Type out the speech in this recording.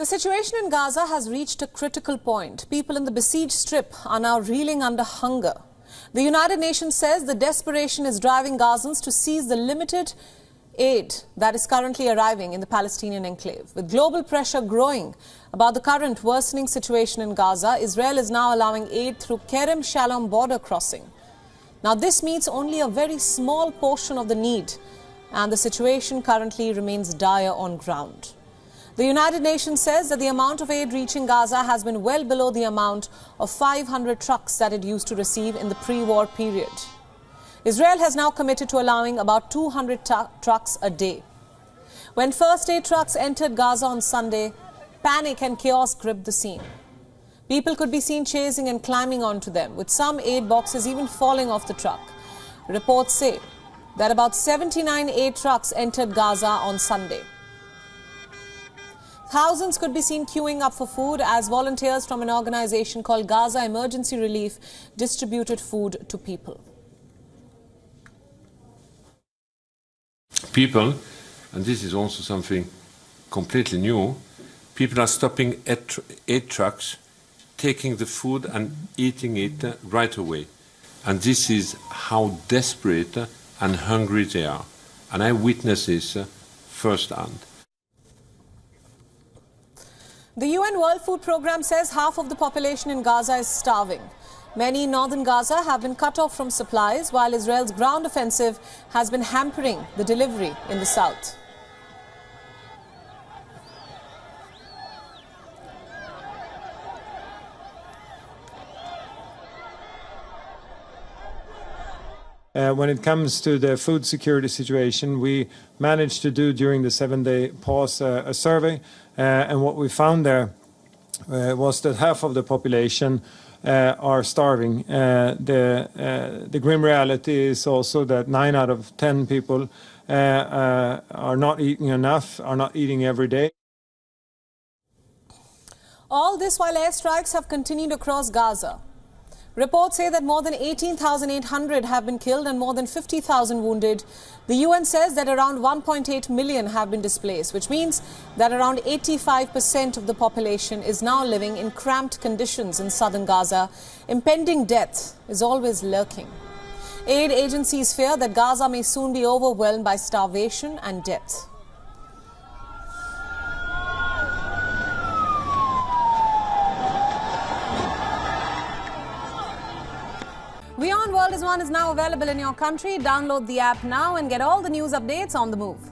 The situation in Gaza has reached a critical point. People in the besieged strip are now reeling under hunger. The United Nations says the desperation is driving Gazans to seize the limited aid that is currently arriving in the Palestinian enclave. With global pressure growing about the current worsening situation in Gaza, Israel is now allowing aid through Kerem Shalom border crossing. Now, this meets only a very small portion of the need, and the situation currently remains dire on ground. The United Nations says that the amount of aid reaching Gaza has been well below the amount of 500 trucks that it used to receive in the pre-war period. Israel has now committed to allowing about 200 trucks a day. When first aid trucks entered Gaza on Sunday, panic and chaos gripped the scene. People could be seen chasing and climbing onto them, with some aid boxes even falling off the truck. Reports say that about 79 aid trucks entered Gaza on Sunday. Thousands could be seen queuing up for food as volunteers from an organization called Gaza Emergency Relief distributed food to people. People, and this is also something completely new, people are stopping aid trucks, taking the food and eating it right away. And this is how desperate and hungry they are. And I witness this firsthand. The UN World Food Programme says half of the population in Gaza is starving. Many in northern Gaza have been cut off from supplies, while Israel's ground offensive has been hampering the delivery in the south. When it comes to the food security situation, we managed to do during the 7-day pause a survey, and what we found there was that half of the population are starving. The grim reality is also that 9 out of 10 people are not eating enough, are not eating every day. All this while airstrikes have continued across Gaza. Reports say that more than 18,800 have been killed and more than 50,000 wounded. The UN says that around 1.8 million have been displaced, which means that around 85% of the population is now living in cramped conditions in southern Gaza. Impending death is always lurking. Aid agencies fear that Gaza may soon be overwhelmed by starvation and death. WION World is now available in your country. Download the app now and get all the news updates on the move.